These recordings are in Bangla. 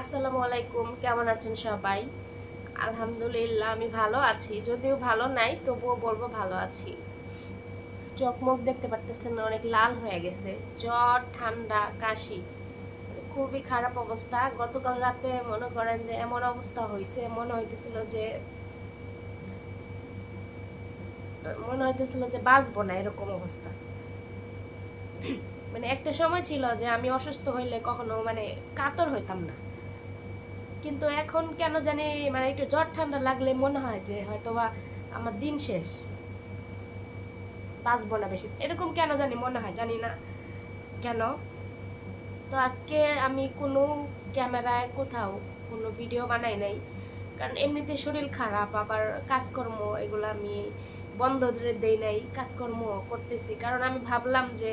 আসসালামু আলাইকুম, কেমন আছেন সবাই? আলহামদুলিল্লাহ আমি ভালো আছি, যদিও ভালো নাই তবুও বলবো ভালো আছি। চোখ মুখ দেখতে পারতেছেন না, অনেক লাল হয়ে গেছে। জ্বর, ঠান্ডা, কাশি, খুবই খারাপ অবস্থা। গতকাল রাতে মনে করেন যে এমন অবস্থা হয়েছে, মনে হইতেছিল যে বাঁচবো না, এরকম অবস্থা। মানে একটা সময় ছিল যে আমি অসুস্থ হইলে কখনো কাতর হইতাম না, কিন্তু এখন কেন জানি একটু জ্বর ঠান্ডা লাগলে মনে হয় যে হয়তোবা আমার দিন শেষ, বাঁচবো না বেশি, এরকম কেন জানি মনে হয়, জানি না কেন। তো আজকে আমি কোনো ক্যামেরায় কোথাও কোনো ভিডিও বানাই নাই, কারণ এমনিতে শরীর খারাপ, আবার কাজকর্ম এগুলো আমি বন্ধ দেই নাই, কাজকর্ম করতেছি। কারণ আমি ভাবলাম যে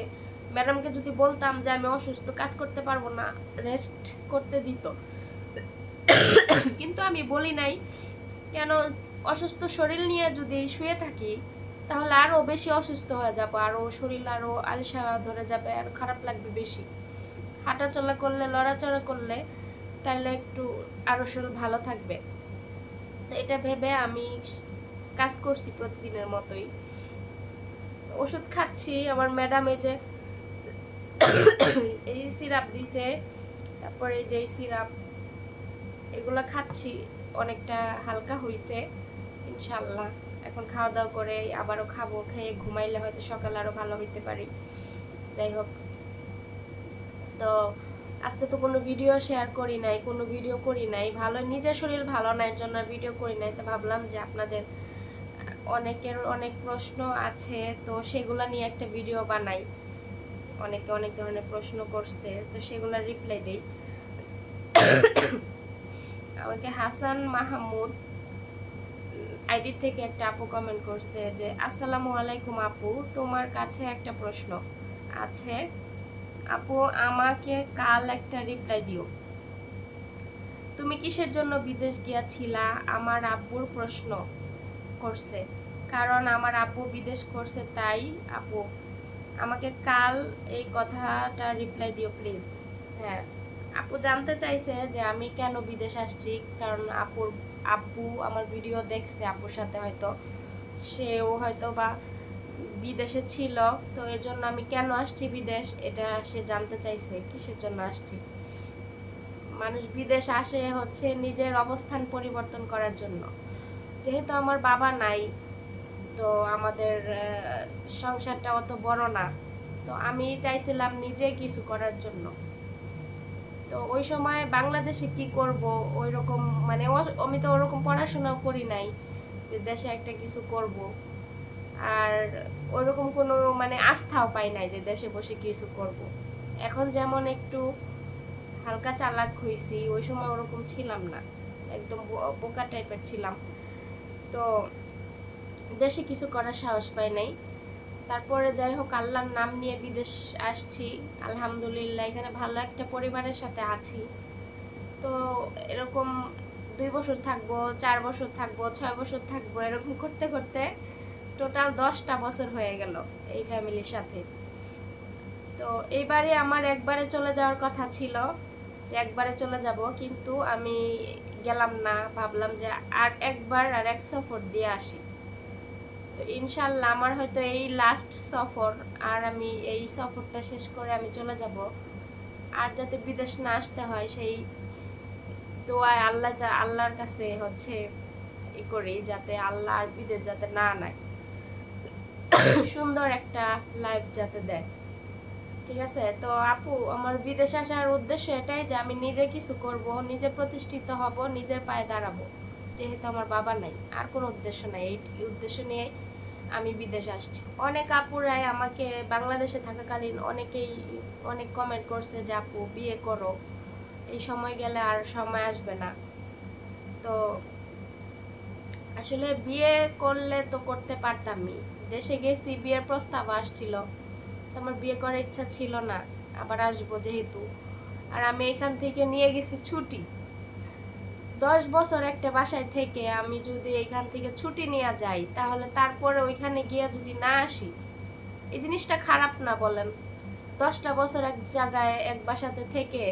ম্যাডামকে যদি বলতাম যে আমি অসুস্থ, কাজ করতে পারবো না, রেস্ট করতে দিত, কিন্তু আমি বলি নাই। কেন, অসুস্থ শরীর নিয়ে যদি শুয়ে থাকি তাহলে আরো বেশি অসুস্থ হয়ে যাবো, আরো শরীর আরো আলসা ধরে যাবে, আর খারাপ লাগবে বেশি। হাঁটাচলা করলে, লড়াচড়া করলে তাইলে একটু আরো শরীর ভালো থাকবে। তো এটা ভেবে আমি কাজ করছি প্রতিদিনের মতোই। ওষুধ খাচ্ছি। আমার ম্যাডাম এই যে এই সিরাপ দিছে, তারপরে এই যে সিরাপ, এগুলো খাচ্ছি, অনেকটা হালকা হইছে ইনশাল্লাহ। এখন খাওয়া দাওয়া করে আবারও খাবো, খেয়ে ঘুমাইলে হয়তো সকালে আরো ভালো হইতে পারি। যাই হোক, তো আজকে তো কোনো ভিডিও শেয়ার করি নাই, কোনো ভিডিও করি নাই, ভালো নিজের শরীর ভালো নাই জন্য ভিডিও করি নাই। তো ভাবলাম যে আপনাদের অনেকের অনেক প্রশ্ন আছে, তো সেগুলো নিয়ে একটা ভিডিও বানাই। অনেকে অনেক ধরনের প্রশ্ন করছে, তো সেগুলোর রিপ্লাই দেই। আমাকে হাসান মাহমুদ আইডি থেকে একটা আপু কমেন্ট করছে যে আসসালামু আলাইকুম আপু, তোমার কাছে একটা প্রশ্ন আছে আপু, আমাকে কাল একটা রিপ্লাই দিও। তুমি কিসের জন্য বিদেশ গিয়াছিলা? আমার আব্বুর প্রশ্ন করছে, কারণ আমার আব্বু বিদেশ করছে, তাই আপু আমাকে কাল এই কথাটা রিপ্লাই দিও প্লিজ। হ্যাঁ, আপু জানতে চাইছে যে আমি কেন বিদেশ আসছি, কারণ আব্বু আমার ভিডিও দেখছে, আপুর সাথে হয়তো সেও হয়তো বা বিদেশে ছিল, তো এর জন্য আমি কেন আসছি বিদেশ এটা সে জানতে চাইছে, কিসের জন্য আসছি। মানুষ বিদেশ আসে হচ্ছে নিজের অবস্থান পরিবর্তন করার জন্য। যেহেতু আমার বাবা নাই, তো আমাদের সংসারটা অত বড় না, তো আমি চাইছিলাম নিজে কিছু করার জন্য। তো ওই সময় বাংলাদেশে কি করব, ওই রকম আমি তো ওরকম পড়াশোনাও করি নাই যে দেশে একটা কিছু করব, আর ওইরকম কোনো আস্থাও পাই নাই যে দেশে বসে কিছু করব। এখন যেমন একটু হালকা চালাক হইছি, ওই সময় ওরকম ছিলাম না, একদম বোকা টাইপের ছিলাম। তো দেশে কিছু করার সাহস পাই নাই। তারপরে যাই হোক, আল্লাহর নাম নিয়ে বিদেশ আসছি, আলহামদুলিল্লাহ এখানে ভালো একটা পরিবারের সাথে আছি। তো এরকম 2 বছর থাকবো, 4 বছর থাকবো, 6 বছর থাকবো, এরকম করতে করতে টোটাল 10টা বছর হয়ে গেল এই ফ্যামিলির সাথে। তো এইবারে আমার একবারে চলে যাওয়ার কথা ছিল, যে একবারে চলে যাব, কিন্তু আমি গেলাম না, ভাবলাম যে আর একবার আর এক সফর দিয়ে আসি। তো ইনশাল্লাহ আমার হয়তো এই লাস্ট সফর, আর আমি এই সফরটা শেষ করে আমি চলে যাব। আর যাতে বিদেশ না আসতে হয় সেই দোয়ায় আল্লাহর কাছে হচ্ছে ই করি, যাতে আল্লাহ আর বিদেশ যাতে না নেয়, সুন্দর একটা লাইফ যাতে দেয়। ঠিক আছে, তো আপু আমার বিদেশ আসার উদ্দেশ্য এটাই যে আমি নিজে কিছু করব, নিজে প্রতিষ্ঠিত হব, নিজের পায়ে দাঁড়াবো। যেহেতু আমার বাবা নাই, আর কোনো উদ্দেশ্য নাই, এই উদ্দেশ্য নিয়ে আমি বিদেশ আসছি। অনেক আপুরাই আমাকে বাংলাদেশে থাকাকালীন অনেকেই অনেক কমেন্ট করছে যে আপু বিয়ে করো, এই সময় গেলে আর সময় আসবে না। তো আসলে বিয়ে করলে তো করতে পারতামই, দেশে গেছি, বিয়ের প্রস্তাব আসছিল, আমার বিয়ে করার ইচ্ছা ছিল না, আবার আসবো যেহেতু। আর আমি এখান থেকে নিয়ে গেছি ছুটি, 10 বছর একটা বাসায় থেকে আমি যদি এখান থেকে ছুটি নিয়ে যাই, তাহলে তারপরে ওইখানে গিয়ে যদি না আসি, এই জিনিসটা খারাপ না বলেন? 10টা বছর এক জায়গায় এক বাসাতে থেকে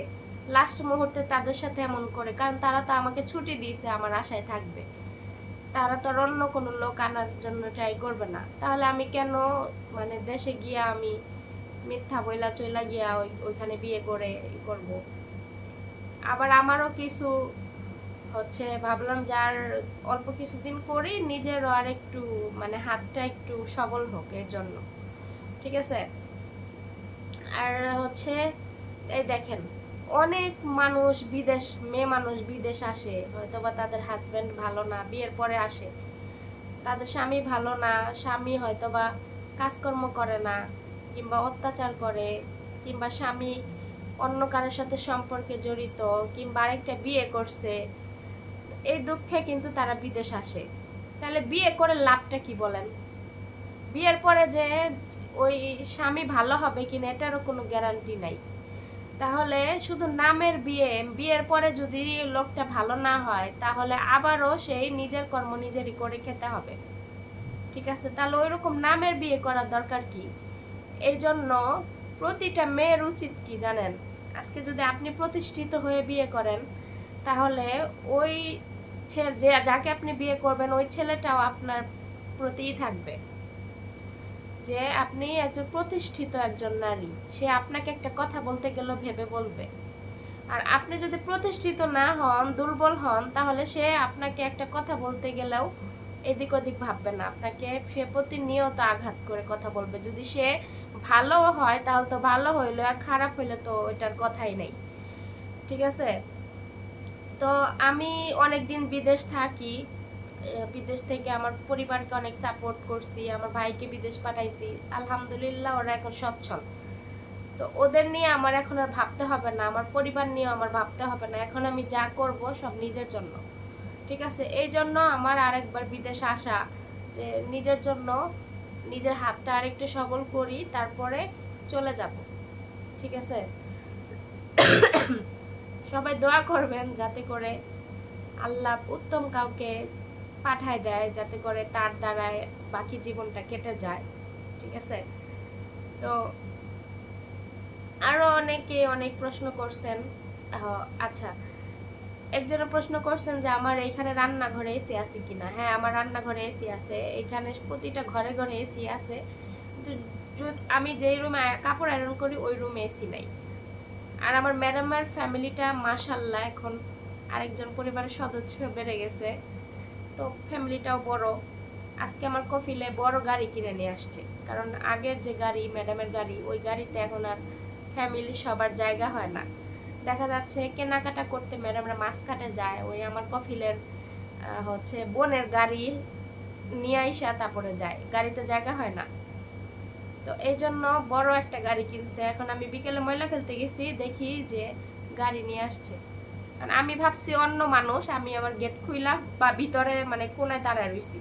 লাস্ট মুহূর্তে তাদের সাথে এমন করে, কারণ তারা তো আমাকে ছুটি দিয়েছে, আমার আশায় থাকবে, তারা তো অন্য কোনো লোক আনার জন্য ট্রাই করবে না। তাহলে আমি কেন মানে দেশে গিয়া আমি মিথ্যা বইলা চইলা গিয়া ওইখানে বিয়ে করে করব। আবার আমারও কিছু হচ্ছে ভাবলাম যার অল্প কিছুদিন করি, নিজেরও আর একটু মানে হাতটা একটু সবল হোক এর জন্য, ঠিক আছে। আর হচ্ছে এই দেখেন, অনেক মানুষ বিদেশ, মেয়ে মানুষ বিদেশ আসে, হয়তো বা তাদের হাজবেন্ড ভালো না, বিয়ের পরে আসে, তাদের স্বামী ভালো না, স্বামী হয়তো বা কাজকর্ম করে না, কিংবা অত্যাচার করে, কিংবা স্বামী অন্য কারোর সাথে সম্পর্কে জড়িত, কিংবা আরেকটা বিয়ে করছে, এই দুঃখে কিন্তু তারা বিদেশ আসে। তাহলে বিয়ে করে লাভটা কি বলেন? বিয়ের পরে যে ওই স্বামী ভালো হবে কিনা এটারও কোনো গ্যারান্টি নাই। তাহলে শুধু নামের বিয়ে, বিয়ের পরে যদি লোকটা ভালো না হয় তাহলে আবারও সেই নিজের কর্ম নিজেরই করে খেতে হবে, ঠিক আছে। তাহলে ওই রকম নামের বিয়ে করার দরকার কি? এই জন্য প্রতিটা মেয়ের উচিত কি জানেন, আজকে যদি আপনি প্রতিষ্ঠিত হয়ে বিয়ে করেন তাহলে ওই যে যাকে আপনি বিয়ে করবেন ওই ছেলেটাও আপনার প্রতিই থাকবে, যে আপনি একজন প্রতিষ্ঠিত একজন নারী, সে আপনাকে একটা কথা বলতে গেলেও ভেবে বলবে। আর আপনি যদি প্রতিষ্ঠিত না হন, দুর্বল হন, তাহলে সে আপনাকে একটা কথা বলতে গেলেও এদিক ওদিক ভাববে না, আপনাকে সে প্রতিনিয়ত আঘাত করে কথা বলবে। যদি সে ভালো হয় তাহলে তো ভালো হইলো, আর খারাপ হইলে তো ওইটার কথাই নেই, ঠিক আছে। তো আমি অনেকদিন বিদেশ থাকি, বিদেশ থেকে আমার পরিবারকে অনেক সাপোর্ট করছি, আমার ভাইকে বিদেশ পাঠাইছি, আলহামদুলিল্লাহ ওরা এখন সচ্ছল। তো ওদের নিয়ে আমার এখন আর ভাবতে হবে না, আমার পরিবার নিয়ে আমার ভাবতে হবে না, এখন আমি যা করব সব নিজের জন্য, ঠিক আছে। এই জন্য আমার আরেকবার বিদেশ আসা, যে নিজের জন্য নিজের হাতটা আরেকটু সবল করি, তারপরে চলে যাব, ঠিক আছে। সবাই দোয়া করবেন যাতে করে আল্লাহ উত্তম কাউকে পাঠায় দেয়, যাতে করে তার দ্বারায় বাকি জীবনটা কেটে যায়, ঠিক আছে। তো আরো অনেকে অনেক প্রশ্ন করছেন। আচ্ছা, একজনের প্রশ্ন করছেন যে আমার এইখানে রান্নাঘরে এসি আছে কিনা। হ্যাঁ, আমার রান্নাঘরে এসি আছে, এখানে প্রতিটা ঘরে ঘরে এসি আছে, কিন্তু আমি যেই রুমে কাপড় আয়রন করি ওই রুমে এসি নাই। আর আমার ম্যাডামের ফ্যামিলিটা মাশাল্লাহ এখন আরেকজন পরিবারের সদস্য বেড়ে গেছে, তো ফ্যামিলিটাও বড়। আজকে আমার কফিলে বড় গাড়ি কিনে নিয়ে আসছে, কারণ আগের যে গাড়ি ম্যাডামের গাড়ি, ওই গাড়িতে এখন আর ফ্যামিলি সবার জায়গা হয় না। দেখা যাচ্ছে কেনাকাটা করতে ম্যাডামরা মাঝখাটে যায়, ওই আমার কফিলের হচ্ছে বোনের গাড়ি নিয়ে আইসা তারপরে যায়, গাড়িতে জায়গা হয় না। তো এই জন্য বড় একটা গাড়ি কিনছে। এখন আমি বিকেলে ময়লা ফেলতে গেছি, দেখি যে গাড়ি নিয়ে আসছে। কারণ আমি ভাবছি অন্য মানুষ, আমি আবার গেট খুইলা বা ভিতরে মানে কোনায় দাঁড়ায় রইছি,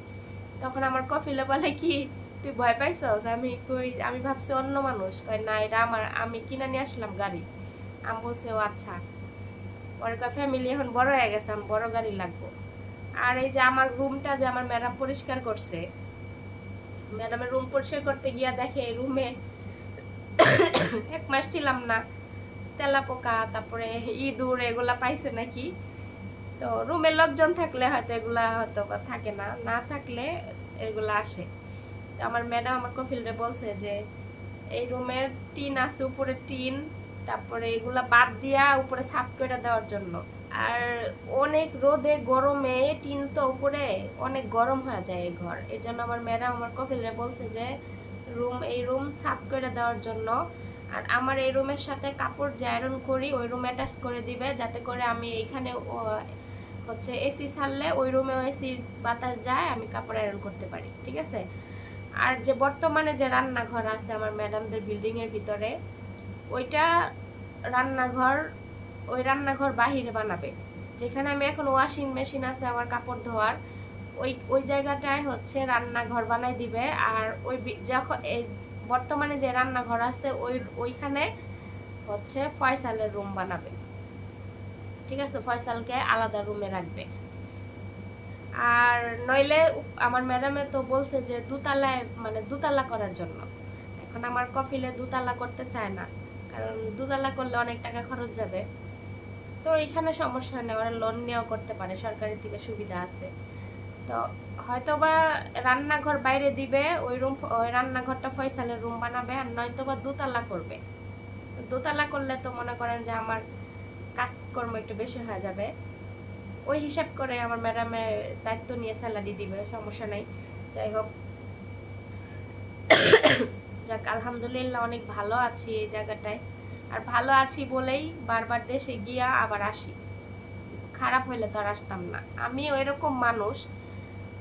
তখন আমার কফিলে বলে কি তুই ভয় পাইছস? আমি কই আমি ভাবছি অন্য মানুষ, কয় না এটা আমার, আমি কিনে নিয়ে আসলাম গাড়ি। আমি বলছি ও আচ্ছা। পরে কয় ফ্যামিলি এখন বড় হয়ে গেছে, আমার বড় গাড়ি লাগবো। আর এই যে আমার রুমটা যে আমার ম্যাডাম পরিষ্কার করছে, ম্যাডামের রুম পরিষ্কার করতে গিয়া দেখে রুমে 1 মাস ছিলাম না, তেলাপোকা তারপরে ইঁদুর এগুলা পাইছে নাকি। তো রুমের লোকজন থাকলে হয়তো এগুলা হয়তো থাকে না, না থাকলে এগুলা আসে। তো আমার ম্যাডাম আমার কফিলরে বলছে যে এই রুমের টিন আছে, উপরে টিন, তারপরে এগুলা বাদ দিয়া উপরে ছাদ করে দেওয়ার জন্য। আর অনেক রোদে গরমে টিন তো উপরে অনেক গরম হয়ে যায় এই ঘর, এর জন্য আমার ম্যাডাম আমার কফিলরে বলছে যে এই রুম ছাদ করে দেওয়ার জন্য। আর আমার এই রুমের সাথে কাপড় যে আয়রন করি ওই রুম অ্যাটাচ করে দিবে, যাতে করে আমি এইখানে হচ্ছে এসি ছাড়লে ওই রুমেও এসির বাতাস যায়, আমি কাপড় আয়রন করতে পারি, ঠিক আছে। আর যে বর্তমানে যে রান্নাঘর আছে আমার ম্যাডামদের বিল্ডিং এর ভিতরে, ওইটা রান্নাঘর, ওই রান্নাঘর বাহিরে বানাবে, যেখানে আমি এখন ওয়াশিং মেশিন আছে আমার কাপড় ধোয়ার, ওই জায়গাটায় হচ্ছে রান্নাঘর বানাই দিবে। আর ওই যখন এই বর্তমানে যে রান্নাঘর আছে ওইখানে হচ্ছে ফয়সালের রুম বানাবে, ঠিক আছে, ফয়সালকে আলাদা রুমে রাখবে। আর নইলে আমার ম্যাডামে তো বলছে যে দুতলায় মানে দুতলা করার জন্য। এখন আমার কফিলে দুতলা করতে চায় না, কারণ দুতলা করলে অনেক টাকা খরচ যাবে। তো এখানে সমস্যা নেই, ওরা লোন নেওয়া করতে পারে, সরকারের থেকে সুবিধা আছে। তো হয়তো বা রান্নাঘর বাইরে দিবে, ওই রান্নাঘরটা ফয়সালের রুম বানাবে, আর নয়তো বা দোতলা করবে। দোতলা করলে তো মনে করেন যে আমার কাজকর্ম একটু বেশি হয়ে যাবে, ওই হিসাব করে আমার ম্যাডামের দায়িত্ব নিয়ে স্যালারি দিবে, সমস্যা নাই। যাই হোক, যাক আলহামদুলিল্লাহ অনেক ভালো আছি এই জায়গাটায়। আর ভালো আছি বলেই বারবার দেশে গিয়া আবার আসি, খারাপ হইলে তো আর আসতাম না। আমি ওইরকম মানুষ,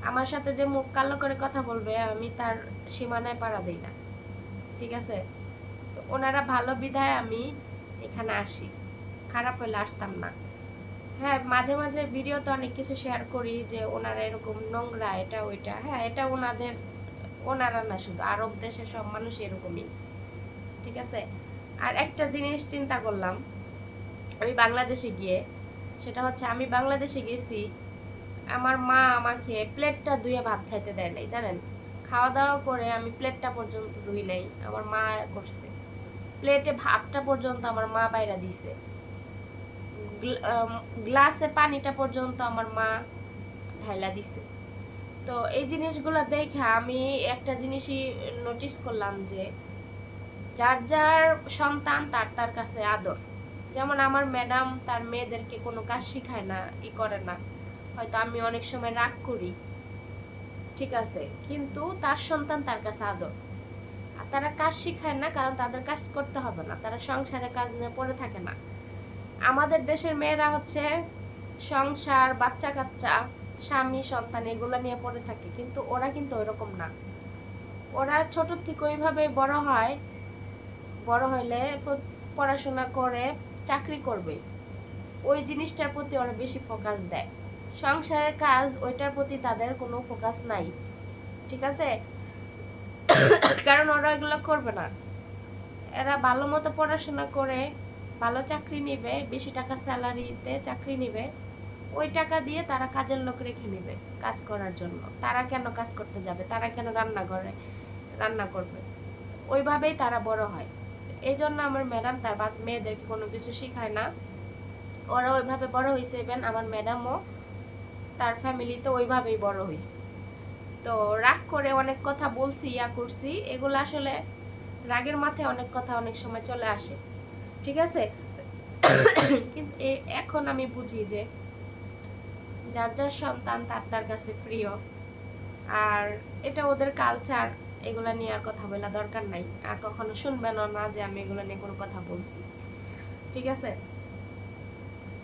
আমার সাথে যে মুখ কালো করে কথা বলবে আমি তার সীমানায় পাড়া দিই না, ঠিক আছে? তো ওনারা ভালো বিধায় আমি এখানে আসি, খারাপ হইলে আসতাম না। হ্যাঁ, মাঝে মাঝে ভিডিওতে অনেক কিছু শেয়ার করি যে ওনারা এরকম নোংরা, এটা ওইটা। হ্যাঁ, এটা ওনারা না, শুধু আরব দেশের সব মানুষ এরকমই, ঠিক আছে? আর একটা জিনিস চিন্তা করলাম আমি বাংলাদেশে গিয়ে, সেটা হচ্ছে আমি বাংলাদেশে গেছি, আমার মা আমাকে প্লেটটা ধুয়ে ভাত খাইতে দেয় নাই, জানেন? খাওয়া দাওয়া করে আমি প্লেটটা পর্যন্ত ধুই নাই, আমার মা করছে। প্লেটে ভাতটা পর্যন্ত আমার মা বাইরা দিছে, গ্লাসে পানিটা পর্যন্ত আমার মা ঢাইলা দিছে। তো এই জিনিসগুলো দেখে আমি একটা জিনিসই নোটিস করলাম যে যার যার সন্তান তার তার কাছে আদর। যেমন আমার ম্যাডাম তার মেয়েদেরকে কোনো কাজ শিখায় না, করে না, হয়তো আমি অনেক সময় রাগ করি, ঠিক আছে, কিন্তু তার সন্তান তার কাছে আদর। আর তারা কাজ শিখায় না, কারণ তাদের কাজ করতে হবে না, তারা সংসারে কাজ নিয়ে পড়ে থাকে না। আমাদের দেশের মেয়েরা হচ্ছে সংসার, বাচ্চা কাচ্চা, স্বামী সন্তান এগুলো নিয়ে পড়ে থাকে, কিন্তু ওরা কিন্তু ওইরকম না। ওরা ছোট থেকে ওইভাবে বড় হয়, বড় হইলে পড়াশোনা করে চাকরি করবে, ওই জিনিসটার প্রতি ওরা বেশি ফোকাস দেয়। সংসারের কাজ ওইটার প্রতি তাদের কোনো ফোকাস নাই, ঠিক আছে? কারণ ওরা এগুলো করবে না। এরা ভালো মতো পড়াশোনা করে ভালো চাকরি নিবে, বেশি টাকা স্যালারিতে চাকরি নিবে, ওই টাকা দিয়ে তারা কাজের লোক রেখে নেবে কাজ করার জন্য। তারা কেন কাজ করতে যাবে? তারা কেন রান্নাঘরে রান্না করবে? ওইভাবেই তারা বড় হয়। এই জন্য আমার ম্যাডাম তার মেয়েদেরকে কোনো কিছু শেখায় না, ওরা ওইভাবে বড় হয়েছে। ইভেন আমার ম্যাডামও তার ফ্যামিলিতে ওইভাবেই বড় হয়েছে। তো রাগ করে অনেক কথা বলছি, করছি, এগুলো আসলে রাগের মাথায় অনেক কথা অনেক সময় চলে আসে, ঠিক আছে? কিন্তু এখন আমি বুঝি যে যার যার সন্তান তার তার কাছে প্রিয়, আর এটা ওদের কালচার, এগুলা নিয়ে আর কথা বলা দরকার নাই। আর কখনো শুনবেনও না যে আমি এগুলো নিয়ে কোনো কথা বলছি, ঠিক আছে?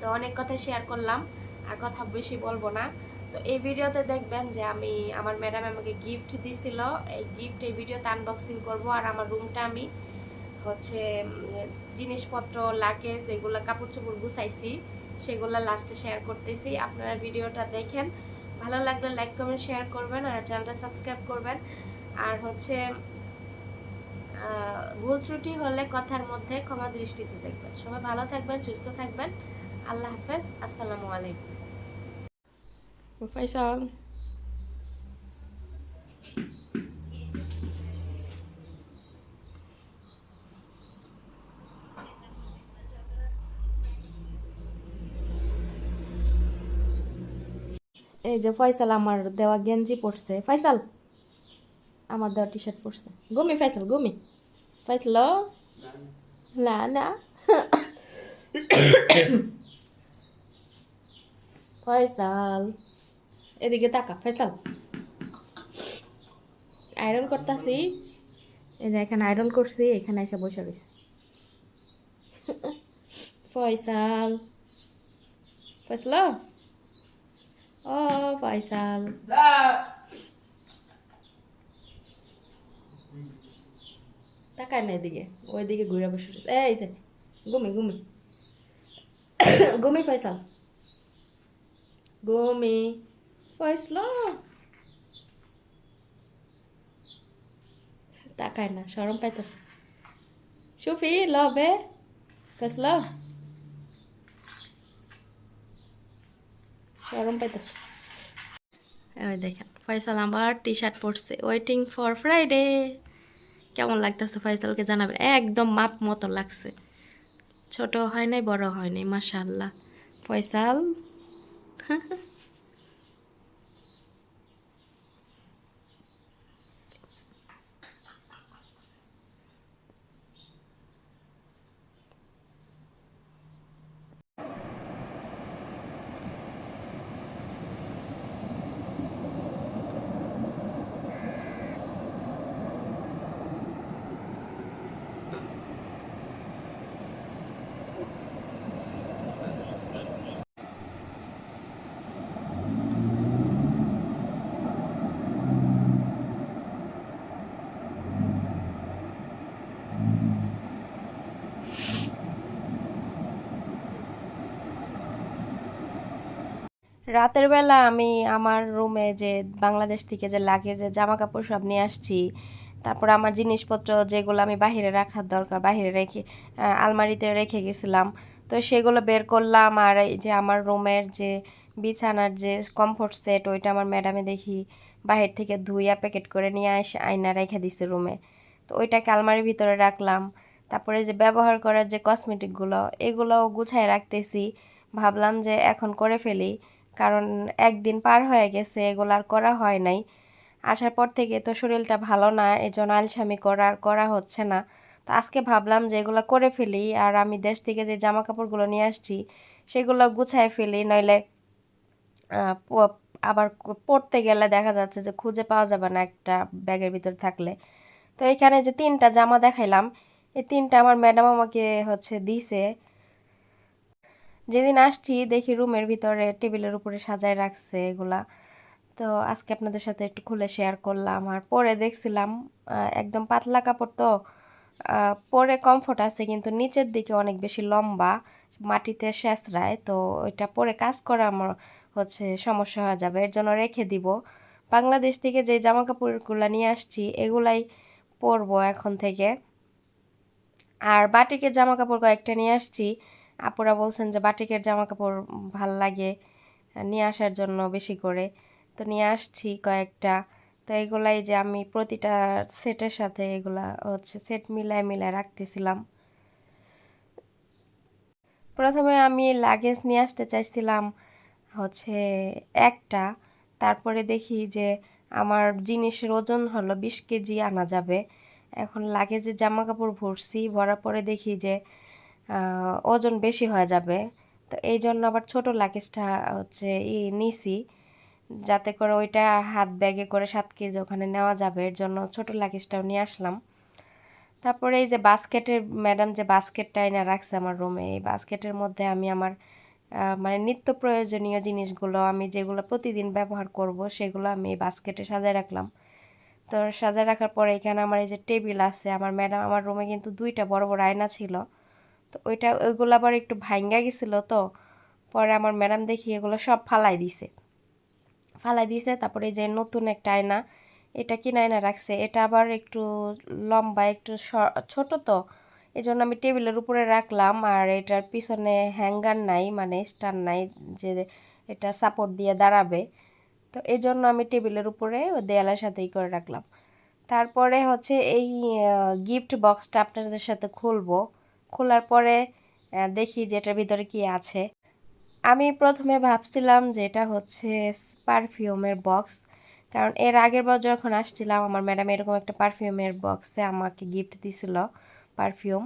তো অনেক কথা শেয়ার করলাম, আর কথা বেশি বলবো না। তো এই ভিডিওতে দেখবেন যে আমি, আমার ম্যাডাম আমাকে গিফট দিছিল, এই ভিডিওতে আনবক্সিং করব। আর আমার রুমটা আমি হচ্ছে জিনিসপত্র, লাগেজ, এগুলো কাপড় চোপড় গুছাইছি, সেগুলো লাস্টে শেয়ার করতেছি। আপনারা ভিডিওটা দেখেন, ভালো লাগলে লাইক কমেন্ট শেয়ার করবেন, আর চ্যানেলটা সাবস্ক্রাইব করবেন। আর হচ্ছে ভুল ত্রুটি হলে কথার মধ্যে ক্ষমা দৃষ্টিতে দেখবেন। সবাই ভালো থাকবেন, সুস্থ থাকবেন। আল্লাহ হাফেজ, আসসালামু আলাইকুম। ফয়সাল, এই যে ফয়সাল আমার দেওয়া গেঞ্জি পরছে, ফয়সাল আমার দেওয়া টি শার্ট পরছে। ঘুমি ফয়সাল, ঘুমি ফয়সাল, না না ফয়সাল এদিকে তাকা ফয়সাল, আয়রন করতেছি, এই যে এখানে আয়রন করছি, এখানে এসে বসে রয়েছে। ফয়সাল, ফয়সাল, ও ফয়সাল, তাকায় না এদিকে, ওইদিকে ঘুরে বসে রয়েছে। এই যে ঘুমি ঘুমি ঘুমি ফয়সাল, ঘুমি ফয়সাল, তাকায় না, শরম পাইতেছে। সুফি লবে ফয়সাল, শরম পাইতেছে। ওই দেখেন ফয়সাল আমার টি শার্ট পরছে, ওয়েটিং ফর ফ্রাইডে। কেমন লাগতেছে ফয়সালকে জানাবেন, একদম মাপ মতো লাগছে, ছোট হয় নাই বড় হয় নাই, মাশাআল্লাহ। ফয়সাল। রাতের বেলা আমি আমার রুমে যে বাংলাদেশ থেকে যে লাগেজে জামা কাপড় সব নিয়ে আসছি, তারপর আমার জিনিসপত্র যেগুলো আমি বাহিরে রাখার দরকার বাহিরে রেখে আলমারিতে রেখে গেছিলাম, তো সেগুলো বের করলাম। আর এই যে আমার রুমের যে বিছানার যে কমফোর্ট সেট, ওইটা আমার ম্যাডামে দেখি বাহির থেকে ধুইয়া প্যাকেট করে নিয়ে এসে আয়না রেখে দিছে রুমে, তো ওইটাকে আলমারির ভিতরে রাখলাম। তারপরে যে ব্যবহার করার যে কসমেটিকগুলো, এগুলোও গুছায় রাখতেছি। ভাবলাম যে এখন করে ফেলি, কারণ একদিন পার হয়ে গেছে, এগুলো আর করা হয় নাই। আসার পর থেকে তো শরীরটা ভালো না, এই জন্য আলসামি করা হচ্ছে না। তো আজকে ভাবলাম যে এগুলো করে ফেলি, আর আমি দেশ থেকে যে জামা কাপড়গুলো নিয়ে আসছি সেগুলো গুছায় ফেলি, নইলে আবার পড়তে গেলে দেখা যাচ্ছে যে খুঁজে পাওয়া যাবে না একটা ব্যাগের ভিতর থাকলে। তো এখানে যে 3টা জামা দেখাইলাম, এই 3টা আমার ম্যাডাম আমাকে দিছে। যেদিন আসছি দেখি রুমের ভিতরে টেবিলের উপরে সাজায় রাখছে এগুলা, তো আজকে আপনাদের সাথে একটু খুলে শেয়ার করলাম। আর পরে দেখছিলাম একদম পাতলা কাপড়, তো পরে কমফোর্ট আছে, কিন্তু নিচের দিকে অনেক বেশি লম্বা, মাটিতে শেষরায়, তো ওইটা পরে কাজ করা আমার সমস্যা হয়ে যাবে, এর জন্য রেখে দিব। বাংলাদেশ থেকে যে জামা কাপড়গুলো নিয়ে আসছি এগুলাই পরবো এখন থেকে। আর বাটিকের জামা কাপড় কয়েকটা নিয়ে আসছি, আপুরা বলছেন যে বাটিকের জামা কাপড় ভাল লাগে নিয়ে আসার জন্য বেশি করে, তো নিয়ে আসছি কয়েকটা। তো এগুলাই যে আমি প্রতিটা সেটের সাথে এগুলা সেট মিলায় মিলায় রাখতেছিলাম। প্রথমে আমি লাগেজ নিয়ে আসতে চাইছিলাম হচ্ছে একটা, তারপরে দেখি যে আমার জিনিসের ওজন হলো 20 কেজি আনা যাবে। এখন লাগেজে জামা কাপড় ভরছি, ভরার পরে দেখি যে ওজন বেশি হয়ে যাবে, তো এই জন্য আবার ছোট লাগেজটা নিছি, যাতে করে ওইটা হাত ব্যাগে করে 7 কেজি ওখানে নেওয়া যাবে, এর জন্য ছোট লাগেজটাও নিয়ে আসলাম। তারপরে এই যে বাস্কেটের ম্যাডাম যে বাস্কেটটা এনে রাখছে আমার রুমে, এই বাস্কেটের মধ্যে আমি আমার মানে নিত্য প্রয়োজনীয় জিনিসগুলো আমি যেগুলো প্রতিদিন ব্যবহার করব সেগুলো আমি এই বাস্কেটে সাজায় রাখলাম। তো সাজায় রাখার পরে এখানে আমার এই যে টেবিল আছে, আমার ম্যাডাম আমার রুমে কিন্তু 2টা বড় বড় আয়না ছিল, তো ওইগুলো আবার একটু ভাঙ্গা গেছিল, তো পরে আমার ম্যাডাম দেখি এগুলো সব ফালাই দিয়েছে। তারপরে এই যে নতুন একটা আয়না, এটা কিনে আয়না রাখছে, এটা আবার একটু লম্বা একটু ছোট, তো এই জন্য আমি টেবিলের উপরে রাখলাম। আর এটার পিছনে হ্যাঙ্গার নাই, মানে স্ট্যান্ড নাই যে এটা সাপোর্ট দিয়ে দাঁড়াবে, তো এই জন্য আমি টেবিলের উপরে দেয়ালের সাথেই করে রাখলাম। তারপরে এই গিফট বক্সটা আপনাদের সাথে খুলবো, খোলার পরে দেখি যে এটার ভিতরে কি আছে। আমি প্রথমে ভাবছিলাম যে এটা পারফিউমের বক্স, কারণ এর আগের বার যখন আসছিলাম আমার ম্যাডাম এরকম একটা পারফিউমের বক্সে আমাকে গিফট দিছিল পারফিউম।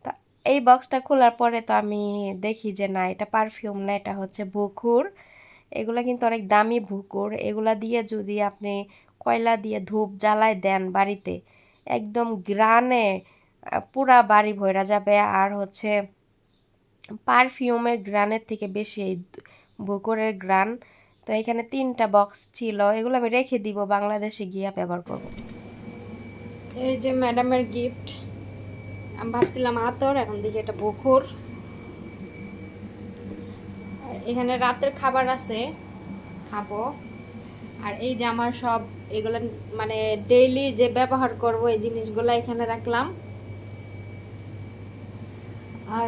তো এই বক্সটা খোলার পরে তো আমি দেখি যে না, এটা পারফিউম না, এটা বুকুর। এগুলা কিন্তু অনেক দামি বুকুর, এগুলা দিয়ে যদি আপনি কয়লা দিয়ে ধূপ জ্বালায় দেন বাড়িতে, একদম গ্রানে পুরা বাড়ি ভরা যাবে। আর পারফিউমের গ্রানের থেকে বেশি এই বুকুরের গ্রান। তো এখানে 3টা বক্স ছিল, এগুলো আমি রেখে দিব, বাংলাদেশে গিয়া ব্যবহার করব। এই যে ম্যাডামের গিফট, আমি ভাবছিলাম আতর, এখন দেখি এটা বখুর। আর এখানে রাতের খাবার আছে, খাবো। আর এই যে আমার সব এগুলো মানে ডেইলি যে ব্যবহার করব এই জিনিসগুলো এখানে রাখলাম। আর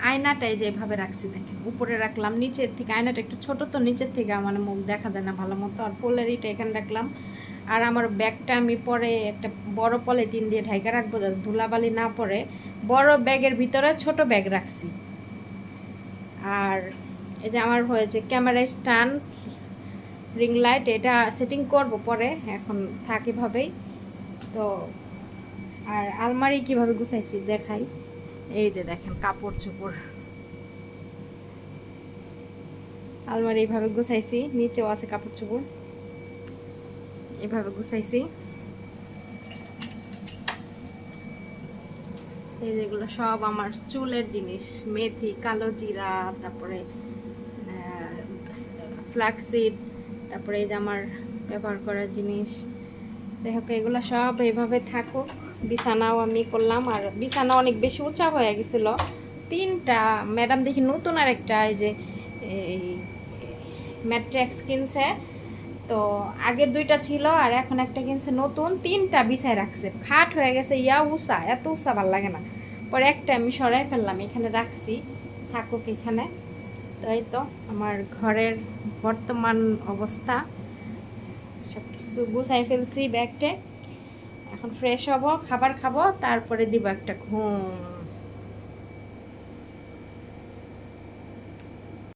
আয়নাটাই যেভাবে রাখছি দেখেন, উপরে রাখলাম, নিচের থেকে আয়নাটা একটু ছোট, তো নিচের থেকে আমার মুখ দেখা যায় না ভালো মতো। আর পোলারিটা এখানে রাখলাম। আর আমার ব্যাগটা আমি পরে একটা বড় পলিথিন দিয়ে ঢাকা রাখবো যাতে ধুলাবালি না পড়ে। বড় ব্যাগের ভিতরে ছোট ব্যাগ রাখছি। আর এই যে আমার হয়েছে ক্যামেরা স্ট্যান্ড, রিং লাইট, এটা সেটিং করব পরে, এখন থাক এভাবেই। তো আর আলমারি কিভাবে গুছাইছি দেখাই। এই যে দেখেন কাপড় চোপড়, আলমারি এইভাবে গুছাইছি, নিচেও আছে কাপড় চোপড়, এভাবে গুছাইছি। এই যেগুলো সব আমার চুলের জিনিস, মেথি, কালো জিরা, তারপরে ফ্ল্যাক্সিড, তারপরে এই যে আমার ব্যবহার করার জিনিস। যাই হোক এগুলো সব এইভাবে থাকুক। বিছানাও আমি করলাম, আর বিছানা অনেক বেশি উঁচা হয়ে গেছিলো। 3টা ম্যাডাম দেখি নতুন আর একটা এই যে এই ম্যাট্রিক্স কিনছে, তো আগের 2টা ছিল আর এখন একটা কিনছে নতুন, 3টা বিছায় রাখছে, খাট হয়ে গেছে, উঁচা, এত উঁচা ভাল লাগে না। পরে একটা আমি সরাই ফেললাম, এখানে রাখছি, থাকুক এখানে। তো এই তো আমার ঘরের বর্তমান অবস্থা, সব কিছু গুছাই ফেলছি ব্যাগটে। এখন ফ্রেশ হব, খাবার খাবো, তারপরে দিব একটা ঘুম।